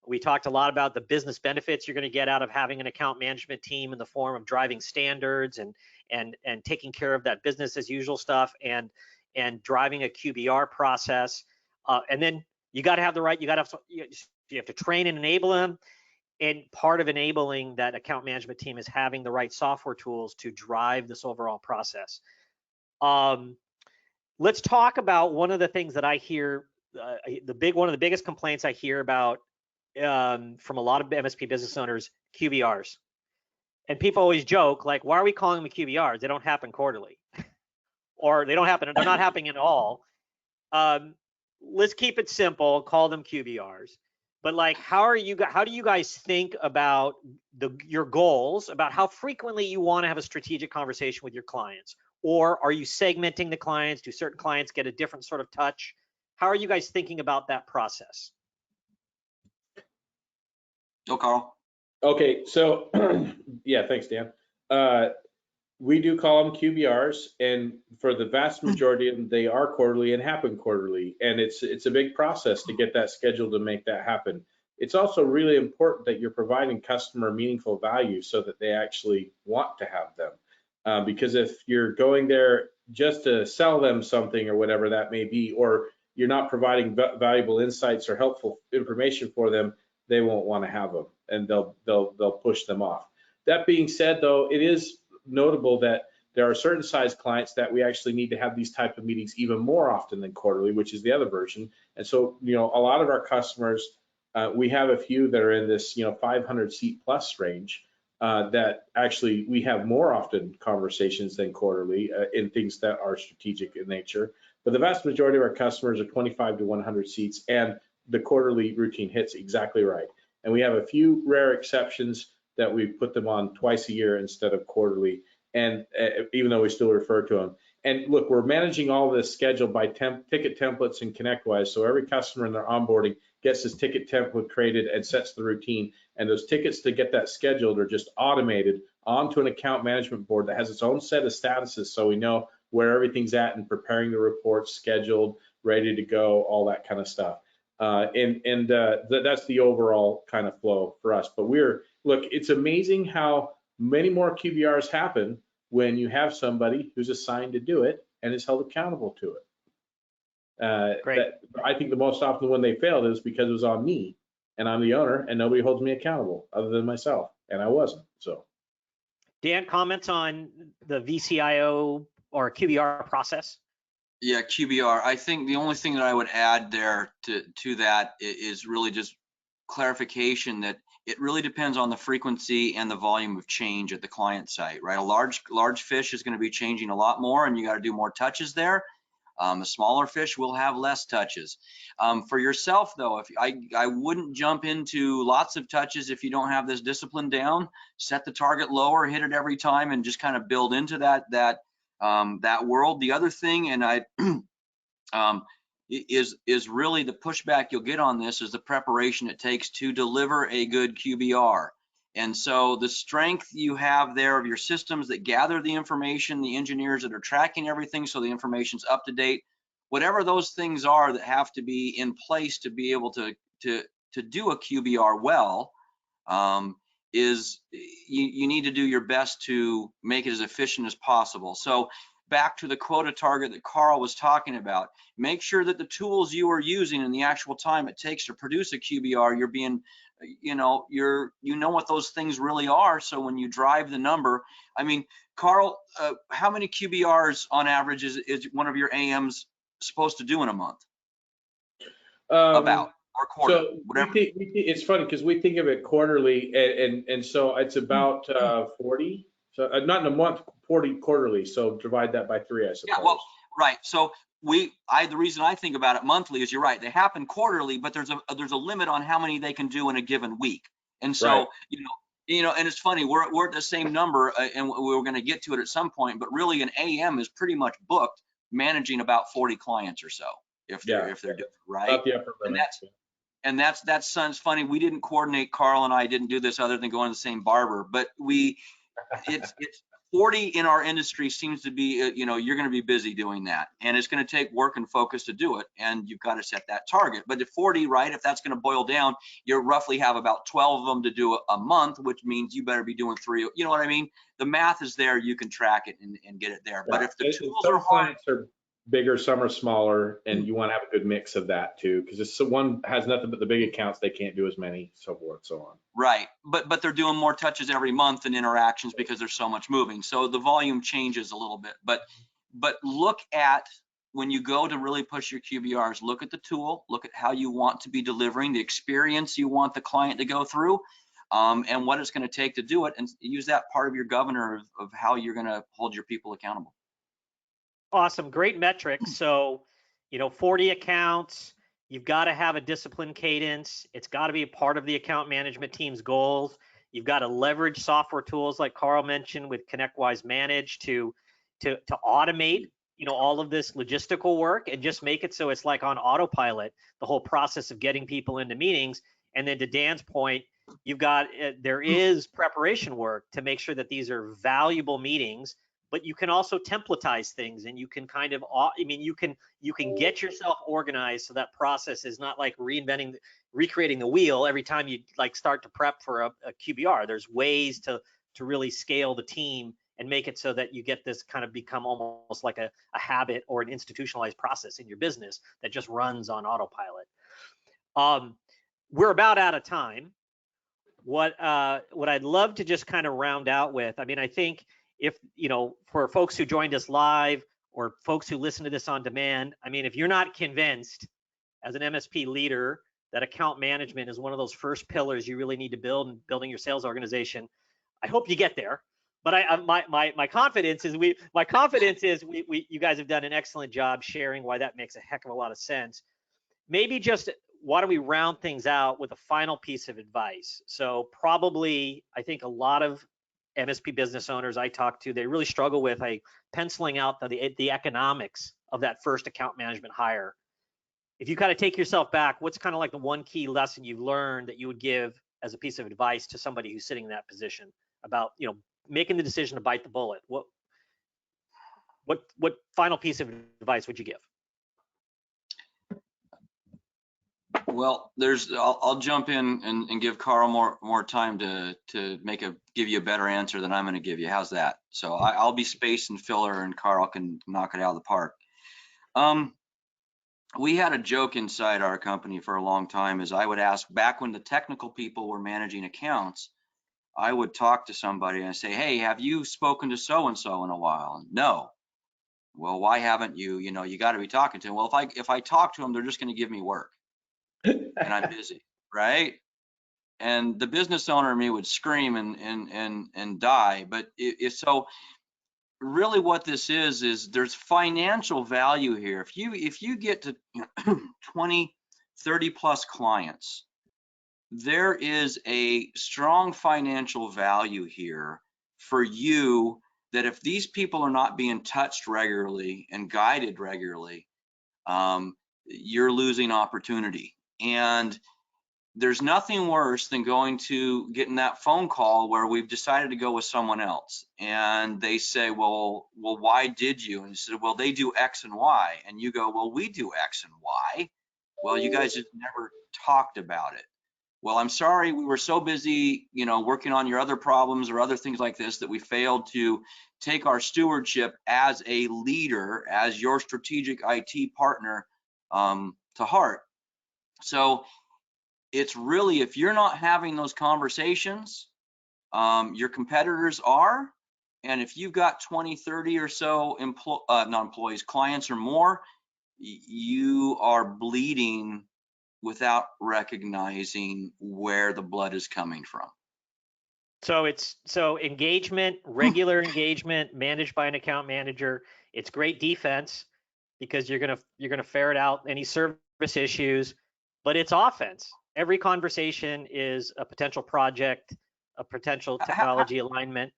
We talked a lot about the business benefits you're going to get out of having an account management team in the form of driving standards and taking care of that business as usual stuff and driving a QBR process. And then you got to have the right, you have to train and enable them. And part of enabling that account management team is having the right software tools to drive this overall process. Let's talk about one of the things that I hear, one of the biggest complaints I hear about from a lot of MSP business owners, QBRs. And people always joke, like, why are we calling them QBRs? They don't happen quarterly. Or they're not happening at all. Let's keep it simple, call them QBRs. But like, how do you guys think about your goals, about how frequently you want to have a strategic conversation with your clients? Or are you segmenting the clients? Do certain clients get a different sort of touch? How are you guys thinking about that process? Go, Carl. Okay, so yeah, thanks, Dan. We do call them QBRs, and for the vast majority of them, they are quarterly and happen quarterly. And it's a big process to get that scheduled to make that happen. It's also really important that you're providing customer meaningful value so that they actually want to have them. Because if you're going there just to sell them something or whatever that may be, or you're not providing valuable insights or helpful information for them, they won't want to have them, and they'll push them off. That being said, though, it is notable that there are certain size clients that we actually need to have these type of meetings even more often than quarterly, which is the other version. And so, a lot of our customers, we have a few that are in this, 500 seat plus range that actually we have more often conversations than quarterly in things that are strategic in nature. But the vast majority of our customers are 25 to 100 seats, and the quarterly routine hits exactly right. And we have a few rare exceptions that we put them on twice a year instead of quarterly, and even though we still refer to them. And look, we're managing all this schedule by ticket templates and ConnectWise, so every customer in their onboarding gets this ticket template created and sets the routine, and those tickets to get that scheduled are just automated onto an account management board that has its own set of statuses, so we know where everything's at and preparing the reports, scheduled, ready to go, all that kind of stuff. That's the overall kind of flow for us. But look, it's amazing how many more QBRs happen when you have somebody who's assigned to do it and is held accountable to it. Great. I think the most often when they failed is because it was on me, and I'm the owner, and nobody holds me accountable other than myself, and I wasn't. So, Dan, comments on the VCIO or QBR process? Yeah, QBR. I think the only thing that I would add there to that is really just clarification that it really depends on the frequency and the volume of change at the client site, right? A large fish is going to be changing a lot more, and you got to do more touches there. A smaller fish will have less touches. For yourself, though, if I wouldn't jump into lots of touches if you don't have this discipline down. Set the target lower, hit it every time, and just kind of build into that world. The other thing, and is really the pushback you'll get on this is the preparation it takes to deliver a good QBR. And so the strength you have there of your systems that gather the information, the engineers that are tracking everything so the information's up to date, whatever those things are that have to be in place to be able to do a QBR well, is you need to do your best to make it as efficient as possible. So back to the quota target that Carl was talking about, make sure that the tools you are using and the actual time it takes to produce a QBR, you're being, you know what those things really are. So when you drive the number, I mean, Carl, how many QBRs on average is one of your AMs supposed to do in a month? About. Or quarter, so whatever. It's funny because we think of it quarterly, and so it's about 40. So not in a month, 40 quarterly. So divide that by 3, I suppose. Yeah, well, right. So the reason I think about it monthly is you're right. They happen quarterly, but there's a limit on how many they can do in a given week. And so right. And it's funny, we're at the same number, and we're going to get to it at some point. But really, an AM is pretty much booked managing about 40 clients or so if they're doing it right. About the upper limit. And that's sounds funny. We didn't coordinate. Carl and I didn't do this other than going to the same barber, but it's 40 in our industry seems to be, you know, you're going to be busy doing that, and it's going to take work and focus to do it, and you've got to set that target. But at 40, right, if that's going to boil down, you roughly have about 12 of them to do a month, which means you better be doing 3. You know what I mean? The math is there. You can track it and get it there. Yeah. But if the tools some are hard, clients are bigger, some are smaller, and you want to have a good mix of that too, because if one has nothing but the big accounts, they can't do as many, so forth, so on. right, but they're doing more touches every month and interactions because there's so much moving, so the volume changes a little bit. But look at, when you go to really push your QBRs, look at the tool, look at how you want to be delivering the experience you want the client to go through, and what it's going to take to do it, and use that part of your governor of how you're going to hold your people accountable. Awesome, great metrics. So, you know, 40 accounts, you've got to have a disciplined cadence. It's got to be a part of the account management team's goals. You've got to leverage software tools like Carl mentioned with ConnectWise Manage to automate, you know, all of this logistical work and just make it so it's like on autopilot, the whole process of getting people into meetings. And then to Dan's point, you've got, there is preparation work to make sure that these are valuable meetings, but you can also templatize things, and you can kind of, I mean, you can get yourself organized so that process is not like recreating the wheel every time you like start to prep for a QBR. There's ways to really scale the team and make it so that you get this kind of become almost like a habit or an institutionalized process in your business that just runs on autopilot. We're about out of time. What I'd love to just kind of round out with, I mean, I think, if, you know, for folks who joined us live or folks who listen to this on demand, I mean, if you're not convinced as an MSP leader that account management is one of those first pillars you really need to build in building your sales organization, I hope you get there. But my confidence is you guys have done an excellent job sharing why that makes a heck of a lot of sense. Maybe just, why don't we round things out with a final piece of advice? So probably, I think a lot of MSP business owners I talk to, they really struggle with penciling out the economics of that first account management hire. If you kind of take yourself back, what's kind of like the one key lesson you've learned that you would give as a piece of advice to somebody who's sitting in that position about, you know, making the decision to bite the bullet? What final piece of advice would you give? Well, I'll jump in and give Carl more time to give you a better answer than I'm going to give you. How's that? So I'll be space and filler, and Carl can knock it out of the park. We had a joke inside our company for a long time, is I would ask, back when the technical people were managing accounts, I would talk to somebody and I say, hey, have you spoken to so-and-so in a while? And no. Well, why haven't you? You know, you got to be talking to them. Well, if I talk to them, they're just going to give me work. And I'm busy, right? And the business owner in me would scream and die. But so really what this is there's financial value here. If you get to 20, 30 plus clients, there is a strong financial value here for you, that if these people are not being touched regularly and guided regularly, you're losing opportunity. And there's nothing worse than getting that phone call where we've decided to go with someone else, and they say, well, why did you? And you said, well, they do X and Y. And you go, well, we do X and Y. Well, you guys just never talked about it. Well, I'm sorry, we were so busy, you know, working on your other problems or other things like this, that we failed to take our stewardship as a leader, as your strategic IT partner, to heart. So it's really, if you're not having those conversations, your competitors are. And if you've got 20, 30 or so not employees, clients or more, you are bleeding without recognizing where the blood is coming from. So engagement, regular engagement managed by an account manager. It's great defense because you're gonna ferret out any service issues, but it's offense. Every conversation is a potential project, a potential technology alignment.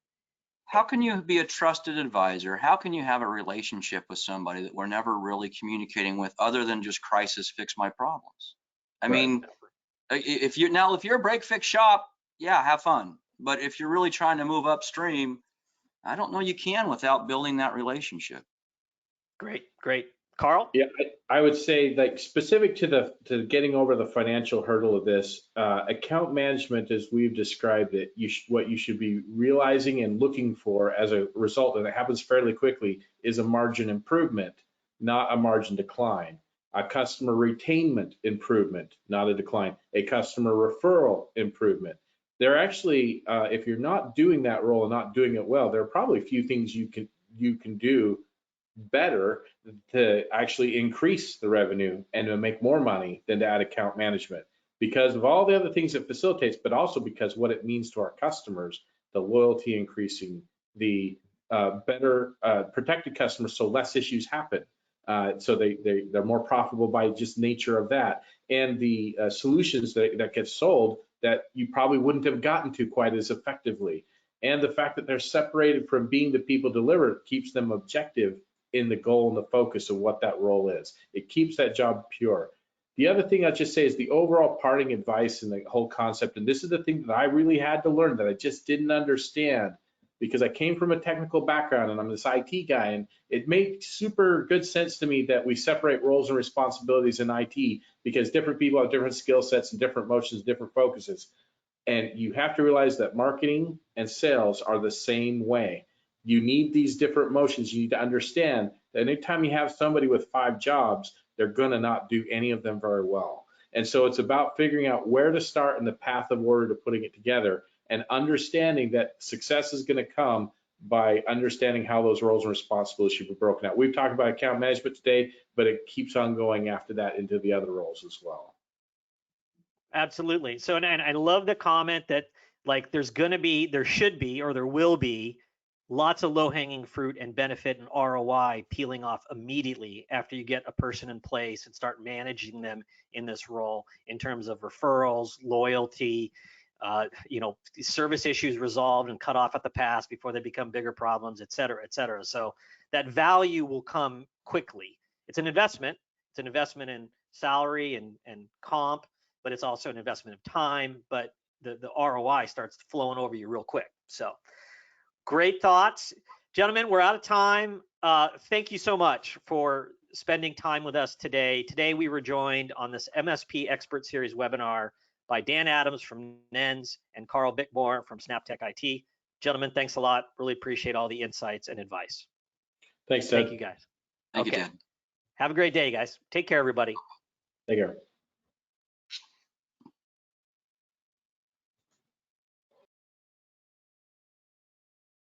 How can you be a trusted advisor? How can you have a relationship with somebody that we're never really communicating with, other than just crisis, fix my problems? I mean, If you're a break fix shop, yeah, have fun. But if you're really trying to move upstream, I don't know you can without building that relationship. Great, great. Carl? Yeah, I would say like specific to getting over the financial hurdle of this, account management, as we've described it, what you should be realizing and looking for as a result, and it happens fairly quickly, is a margin improvement, not a margin decline. A customer retainment improvement, not a decline. A customer referral improvement. There actually, if you're not doing that role and not doing it well, there are probably a few things you can do better to actually increase the revenue and to make more money than to add account management, because of all the other things it facilitates, but also because what it means to our customers, the loyalty increasing, the better protected customers, so less issues happen. So they're more profitable by just nature of that. And the solutions that get sold that you probably wouldn't have gotten to quite as effectively. And the fact that they're separated from being the people delivered keeps them objective in the goal and the focus of what that role is. It keeps that job pure. The other thing I'll just say is the overall parting advice and the whole concept, and this is the thing that I really had to learn that I just didn't understand because I came from a technical background and I'm this IT guy, and it made super good sense to me that we separate roles and responsibilities in IT because different people have different skill sets and different motions, different focuses. And you have to realize that marketing and sales are the same way. You need these different motions. You need to understand that anytime you have somebody with 5 jobs, they're going to not do any of them very well. And so it's about figuring out where to start in the path of order to putting it together and understanding that success is going to come by understanding how those roles and responsibilities should be broken out. We've talked about account management today, but it keeps on going after that into the other roles as well. Absolutely. So, and I love the comment that like there should be, or there will be lots of low-hanging fruit and benefit and ROI peeling off immediately after you get a person in place and start managing them in this role in terms of referrals, loyalty, service issues resolved and cut off at the pass before they become bigger problems, et cetera, et cetera. So that value will come quickly. It's an investment. It's an investment in salary and comp, but it's also an investment of time, but the ROI starts flowing over you real quick. So great thoughts. Gentlemen, we're out of time. Thank you so much for spending time with us today. Today, we were joined on this MSP Expert Series webinar by Dan Adams from NENS and Carl Bickmore from SnapTech IT. Gentlemen, thanks a lot. Really appreciate all the insights and advice. Thanks, Ted. Thank you, guys. Thank you, Ted. Have a great day, guys. Take care, everybody. Take care.